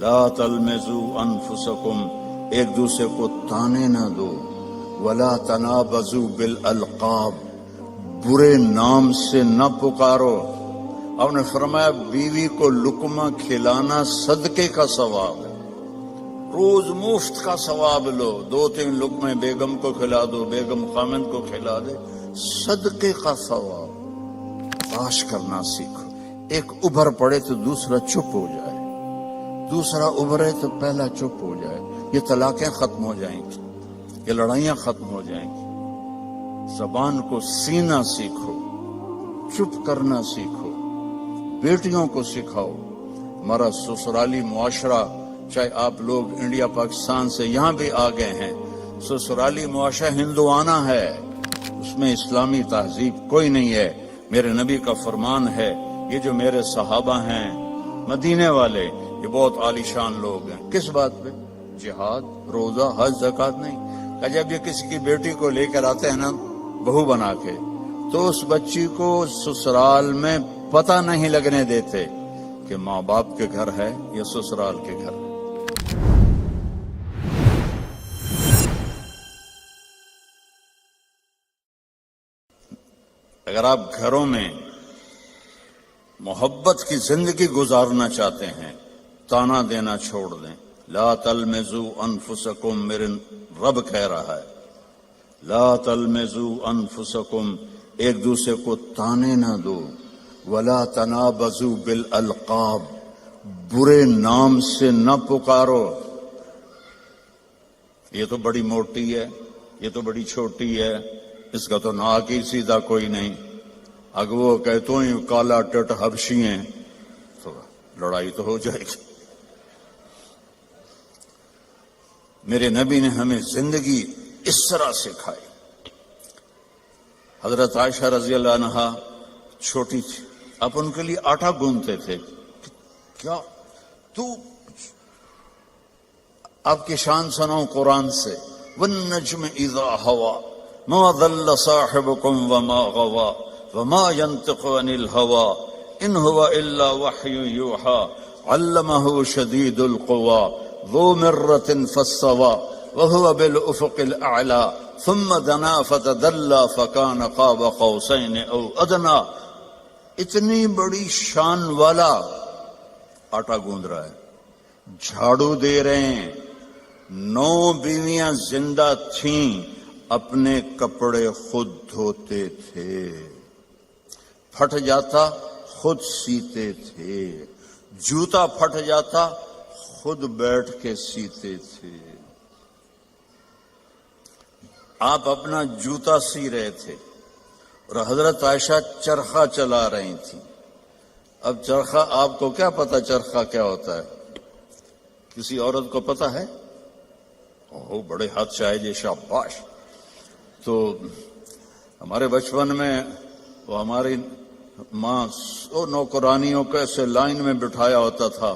لا تلمزوا انفسکم، ایک دوسرے کو تانے نہ دو، ولا تنابزوا بالالقاب، برے نام سے نہ پکارو۔ آپ نے فرمایا بیوی کو لقمہ کھلانا صدقے کا ثواب ہے، روز مفت کا ثواب لو، 2-3 لقمے بیگم کو کھلا دو، بیگم خامند کو کھلا دے، صدقے کا ثواب۔ باش کرنا سیکھو، ایک ابھر پڑے تو دوسرا چپ ہو جائے، دوسرا ابھرے تو پہلا چپ ہو جائے، یہ طلاقیں ختم ہو جائیں گی، یہ لڑائیاں ختم ہو جائیں گی۔ زبان کو سینا سیکھو، چپ کرنا سیکھو، بیٹیوں کو سکھاؤ۔ ہمارا سسرالی معاشرہ، چاہے آپ لوگ انڈیا پاکستان سے یہاں بھی آ گئے ہیں، سسرالی معاشرہ ہندوانہ ہے، اس میں اسلامی تہذیب کوئی نہیں ہے۔ میرے نبی کا فرمان ہے، یہ جو میرے صحابہ ہیں مدینے والے، یہ بہت عالی شان لوگ ہیں۔ کس بات پہ؟ جہاد، روزہ، حج، زکوٰۃ نہیں۔ کہ جب یہ کسی کی بیٹی کو لے کر آتے ہیں نا بہو بنا کے، تو اس بچی کو سسرال میں پتہ نہیں لگنے دیتے کہ ماں باپ کے گھر ہے یا سسرال کے گھر ہے۔ اگر آپ گھروں میں محبت کی زندگی گزارنا چاہتے ہیں، تانا دینا چھوڑ دیں۔ لا تلمزوا انفسکم، میرے رب کہہ رہا ہے، لا تلمزوا انفسکم، ایک دوسرے کو تانے نہ دو، ولا تنابزوا بالالقاب، برے نام سے نہ پکارو۔ یہ تو بڑی موٹی ہے، یہ تو بڑی چھوٹی ہے، اس کا تو ناک ہی سیدھا کوئی نہیں، اگر وہ کہتوں ہی کالا ٹٹ حبشی ہیں تو لڑائی تو ہو جائے گی۔ میرے نبی نے ہمیں زندگی اس طرح سکھائی۔ حضرت عائشہ رضی اللہ عنہا چھوٹی تھی، آپ ان کے لیے آٹا گوندتے تھے۔ کیا تو آپ کی شان سناؤں قرآن سے، والنجم اذا ہوا ما ضل صاحبكم وما غوا وما ينطق عن الهوى ان هو الا وحي يوحى علمه شديد القوى ذو مرة فاستوى وهو بالافق الاعلى ثم دنا فتدلى فكان قاب قوسين او ادنى۔ اتنی بڑی شان والا آٹا گوندھ رہا ہے، جھاڑو دے رہے ہیں۔ 9 بیویاں زندہ تھیں، اپنے کپڑے خود دھوتے تھے، پھٹ جاتا خود سیتے تھے، جوتا پھٹ جاتا خود بیٹھ کے سیتے تھے۔ آپ اپنا جوتا سی رہے تھے اور حضرت عائشہ چرخہ چلا رہی تھی۔ اب چرخہ، آپ کو کیا پتا چرخہ کیا ہوتا ہے؟ کسی عورت کو پتا ہے؟ اوہ بڑے ہاتھ سے آئے جی، شاباش۔ تو ہمارے بچپن میں وہ ہماری ماں نوکرانیوں کو ایسے لائن میں بٹھایا ہوتا تھا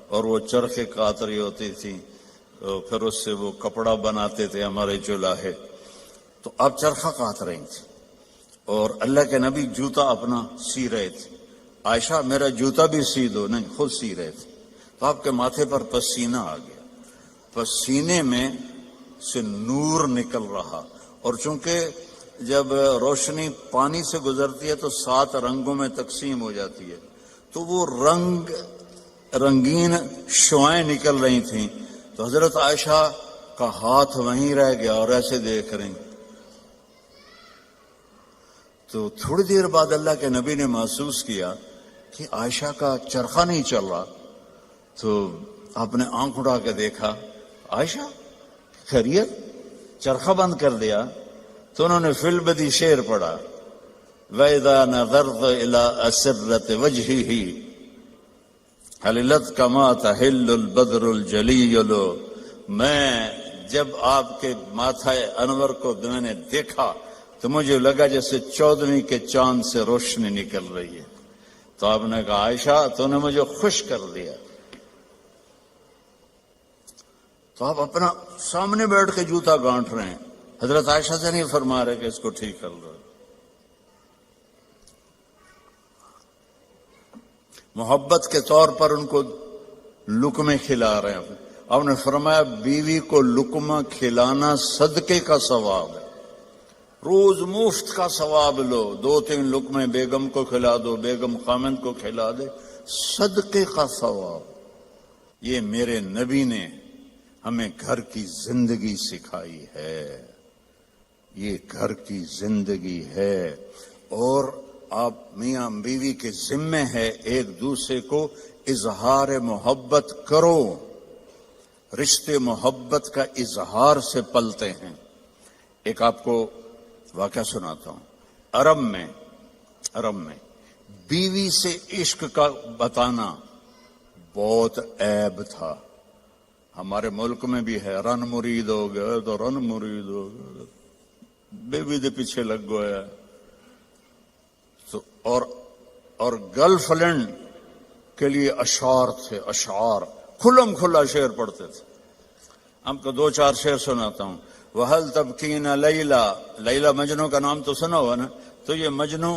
اور وہ چرخے کاٹ رہی ہوتی تھی، پھر اس سے وہ کپڑا بناتے تھے ہمارے جولاہے۔ تو آپ چرخہ کاٹ رہی تھی اور اللہ کے نبی جوتا اپنا سی رہے تھے۔ عائشہ میرا جوتا بھی سی دو، نہیں خود سی رہے تھے۔ تو آپ کے ماتھے پر پسینہ آ گیا، پسینے میں سے نور نکل رہا، اور چونکہ جب روشنی پانی سے گزرتی ہے تو 7 رنگوں میں تقسیم ہو جاتی ہے، تو وہ رنگین شعائیں نکل رہی تھیں۔ تو حضرت عائشہ کا ہاتھ وہیں رہ گیا اور ایسے دیکھ رہی۔ تو تھوڑی دیر بعد اللہ کے نبی نے محسوس کیا کہ عائشہ کا چرخہ نہیں چل رہا، تو آپ نے آنکھ اٹھا کے دیکھا، عائشہ خیریت؟ چرخہ بند کر دیا؟ تو انہوں نے فی البدی شعر پڑھا، وَإِذَا نَظَرْتَ إِلَىٰ أَسِرَّةِ وَجْهِهِ حَلِلَتْ كَمَا تَحِلُّ الْبَدْرُ الْجَلِيُّ۔ میں جب آپ کے ماتھا انور کو میں نے دیکھا تو مجھے لگا جیسے 14ویں کے چاند سے روشنی نکل رہی ہے۔ تو آپ نے کہا عائشہ تو نے مجھے خوش کر دیا۔ تو آپ اپنا سامنے بیٹھ کے جوتا گانٹ رہے ہیں، حضرت عائشہ سے نہیں فرما رہے کہ اس کو ٹھیک کر لو۔ محبت کے طور پر ان کو لقمے کھلا رہے ہیں. آپ نے فرمایا بیوی کو لقمہ کھلانا صدقے کا ثواب ہے. روز مفت کا ثواب لو، 2-3 لقمے بیگم کو کھلا دو، بیگم خامند کو کھلا دے، صدقے کا ثواب. یہ میرے نبی نے ہمیں گھر کی زندگی سکھائی ہے، یہ گھر کی زندگی ہے. اور آپ میاں بیوی کے ذمے ہے ایک دوسرے کو اظہار محبت کرو. رشتے محبت کا اظہار سے پلتے ہیں. ایک آپ کو واقعہ سناتا ہوں. عرب میں بیوی سے عشق کا بتانا بہت عیب تھا. ہمارے ملک میں بھی ہے، رن مرید ہو گیا تو رن مرید ہو گیا، بیوی دے پیچھے لگ گیا. تو اور گرل فرینڈ کے لیے اشعار تھے، اشعار کھلم کھلا شعر پڑھتے تھے. ہم کو 2-4 شعر سناتا ہوں. وَهَلْ تَبْكِينَ لَيْلَا، لیلا مجنو کا نام تو سنا ہوا نا. تو یہ مجنو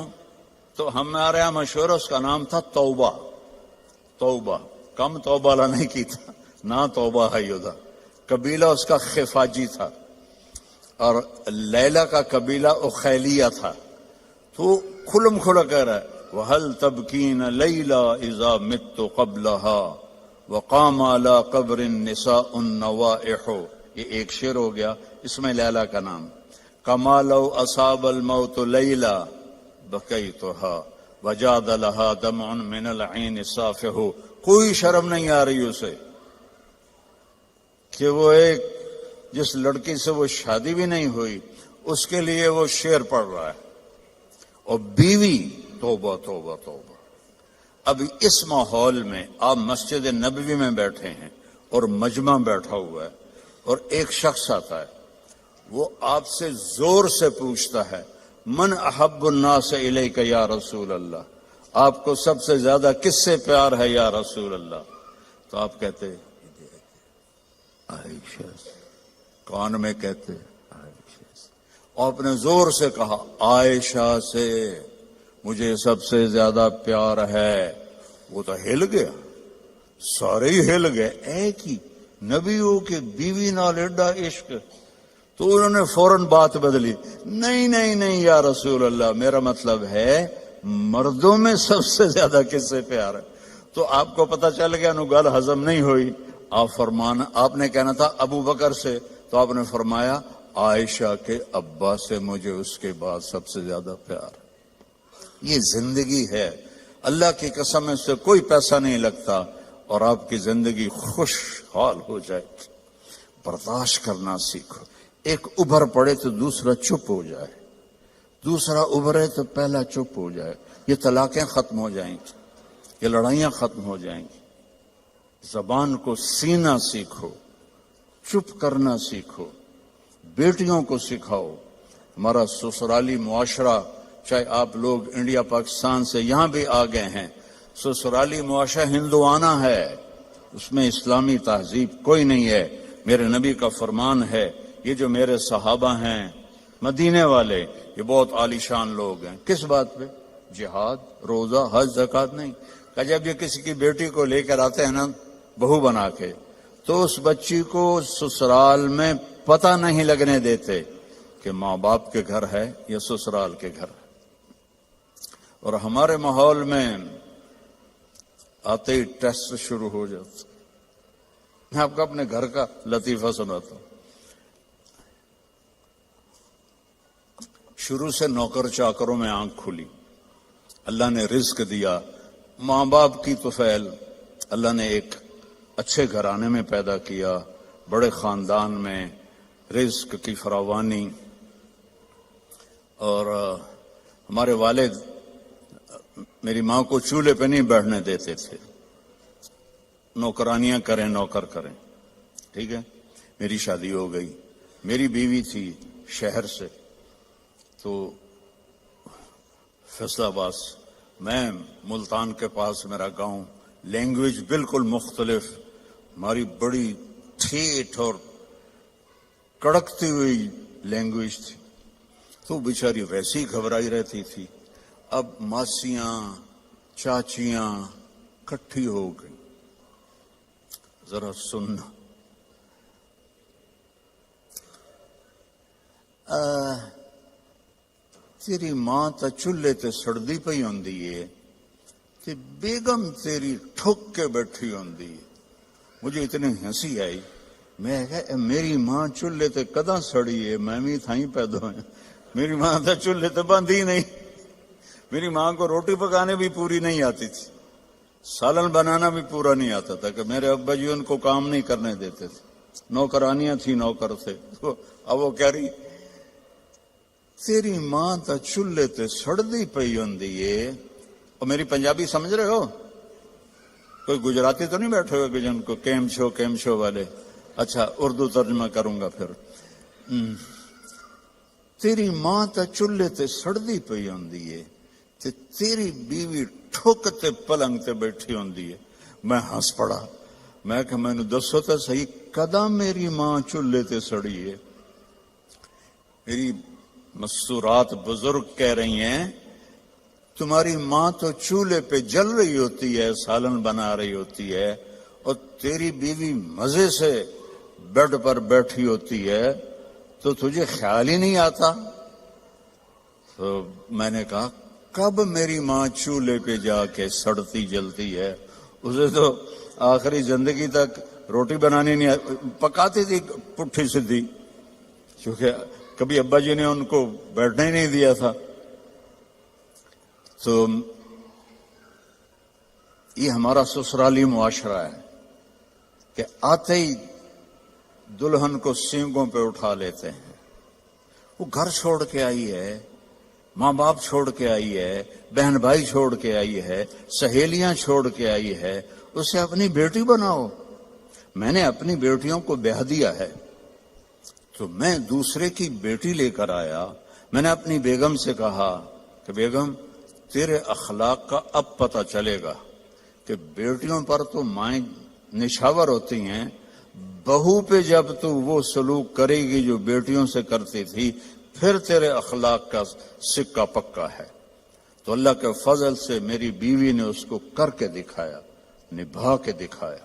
تو ہمارے یہاں مشہور، اس کا نام تھا توبہ. توبہ کم توبہ لا نہیں کی تھا نہ توبہ ہے یودا. قبیلہ اس کا خفاجی تھا اور لیلا کا قبیلہ اخیلیہ تھا. تو کھلم کھلا کہہ رہا ہے وَهَلْ تَبْكِينَ لَيْلَا إِذَا مِتُّ قَبْلَهَا وَقَامَ عَلَى قَبْرِ النِّسَاءُ النَّوَائِحُ. یہ ایک شعر ہو گیا، اس میں لیلا کا نام. كَمَا لَوْ أَصَابَ الْمَوْتُ لَيْلَا بَكَيْتُهَا وَجَادَ لَهَا دَمْعٌ مِّنَ الْعَيْنِ صَافِحُ. کوئی شرم نہیں آ رہی اسے کہ وہ ایک جس لڑکی سے وہ شادی بھی نہیں ہوئی اس کے لیے وہ شعر پڑھ رہا ہے. اور بیوی توبہ توبہ توبہ. اب اس ماحول میں آپ مسجد نبوی میں بیٹھے ہیں اور مجمع بیٹھا ہوا ہے اور ایک شخص آتا ہے، وہ آپ سے زور سے پوچھتا ہے من احب الناس الیک یا رسول اللہ، آپ کو سب سے زیادہ کس سے پیار ہے یا رسول اللہ؟ تو آپ کہتے عائشہ. کان میں کہتے عائشہ. آپ نے زور سے کہا عائشہ سے مجھے سب سے زیادہ پیار ہے. وہ تو ہل گیا، سارے ہی ہل گئے. ایک ہی نبیوں کے بیوی نال ایڈا عشق. تو انہوں نے فوراً بات بدلی، نہیں نہیں نہیں یا رسول اللہ، میرا مطلب ہے مردوں میں سب سے زیادہ کس سے پیار ہے. تو آپ کو پتہ چل گیا نو گل ہضم نہیں ہوئی. آپ نے کہنا تھا ابو بکر سے، تو آپ نے فرمایا عائشہ کے ابا سے مجھے اس کے بعد سب سے زیادہ پیار. یہ زندگی ہے. اللہ کی قسم اس سے کوئی پیسہ نہیں لگتا اور آپ کی زندگی خوشحال ہو جائے. برداشت کرنا سیکھو. ایک ابھر پڑے تو دوسرا چپ ہو جائے، دوسرا ابھرے تو پہلا چپ ہو جائے. یہ طلاقیں ختم ہو جائیں گی، یہ لڑائیاں ختم ہو جائیں گی. زبان کو سینا سیکھو، چپ کرنا سیکھو. بیٹیوں کو سکھاؤ. ہمارا سسرالی معاشرہ، چاہے آپ لوگ انڈیا پاکستان سے یہاں بھی آ گئے ہیں، سسرالی معاشرہ ہندوانہ ہے، اس میں اسلامی تہذیب کوئی نہیں ہے. میرے نبی کا فرمان ہے، یہ جو میرے صحابہ ہیں مدینے والے، یہ بہت عالی شان لوگ ہیں. کس بات پہ؟ جہاد، روزہ، حج، زکوٰۃ نہیں. کہ جب یہ کسی کی بیٹی کو لے کر آتے ہیں نا بہو بنا کے، تو اس بچی کو سسرال میں پتہ نہیں لگنے دیتے کہ ماں باپ کے گھر ہے یا سسرال کے گھر ہے. اور ہمارے ماحول میں آتے ہی ٹیسٹ شروع ہو جاتا. میں آپ کو اپنے گھر کا لطیفہ سناتا ہوں. شروع سے نوکر چاکروں میں آنکھ کھلی. اللہ نے رزق دیا، ماں باپ کی طفیل. اللہ نے ایک اچھے گھرانے میں پیدا کیا، بڑے خاندان میں، رزق کی فراوانی. اور ہمارے والد میری ماں کو چولہے پہ نہیں بیٹھنے دیتے تھے. نوکرانیاں کریں، نوکر کریں. ٹھیک ہے، میری شادی ہو گئی. میری بیوی تھی شہر سے، تو فیصل آباد، میں ملتان کے پاس میرا گاؤں. لینگویج بالکل مختلف، ہماری بڑی ٹھیٹ اور کڑکتی ہوئی لینگویج تھی. تو بیچاری ویسی ہی گھبرائی رہتی تھی. اب ماسیاں چاچیاں کٹھی ہو گئی. ذرا سننا. تیری ماں تا چولہے تے سڑدی پئی ہوندی ہے تے بیگم تیری ٹھک کے بیٹھی ہوندی ہے. مجھے اتنی ہنسی آئی. میں کہا میری ماں چولہے تے کداں سڑی ہے؟ میں بھی تھائیں پیدا ہوئے. میری ماں تا چولہے تے بندھی نہیں. میری ماں کو روٹی پکانے بھی پوری نہیں آتی تھی، سالن بنانا بھی پورا نہیں آتا تھا کہ میرے ابا جی ان کو کام نہیں کرنے دیتے تھے. نوکرانیاں تھی، نوکر تھے. اب وہ کہہ رہی تیری ماں تا چولہے تے سڑدی پئی ہوندی ہے. اور میری پنجابی سمجھ رہے ہو؟ کوئی گجراتی تو نہیں بیٹھے ہوئے کہ جن کو کیم شو والے. اچھا اردو ترجمہ کروں گا پھر. تیری ماں تا چولہے تے سڑدی پئی ہوندی ہے تے تیری بیوی ٹھک تے پلنگ تے بیٹھی ہوندی ہے. میں ہنس پڑا. میں کہ میں نے دسو تو صحیح کداں میری ماں چولہے تے سڑی ہے؟ میری مستورات بزرگ کہہ رہی ہیں تمہاری ماں تو چولہے پہ جل رہی ہوتی ہے، سالن بنا رہی ہوتی ہے، اور تیری بیوی مزے سے بیڈ پر بیٹھی ہوتی ہے تو تجھے خیال ہی نہیں آتا. تو میں نے کہا کب میری ماں چولہے پہ جا کے سڑتی جلتی ہے؟ اسے تو آخری زندگی تک روٹی بنانی نہیں پکاتی تھی پٹھی سدھی، کیونکہ کبھی ابا جی نے ان کو بیٹھنے ہی نہیں دیا تھا. تو یہ ہمارا سسرالی معاشرہ ہے کہ آتے ہی دلہن کو سینگوں پہ اٹھا لیتے ہیں. وہ گھر چھوڑ کے آئی ہے، ماں باپ چھوڑ کے آئی ہے، بہن بھائی چھوڑ کے آئی ہے، سہیلیاں چھوڑ کے آئی ہے. اسے اپنی بیٹی بناؤ. میں نے اپنی بیٹیوں کو بیاہ دیا ہے تو میں دوسرے کی بیٹی لے کر آیا. میں نے اپنی بیگم سے کہا کہ بیگم تیرے اخلاق کا اب پتہ چلے گا کہ بیٹیوں پر تو مائیں نشاور ہوتی ہیں، بہو پہ جب تو وہ سلوک کرے گی جو بیٹیوں سے کرتی تھی پھر تیرے اخلاق کا سکہ پکا ہے. تو اللہ کے فضل سے میری بیوی نے اس کو کر کے دکھایا، نبھا کے دکھایا.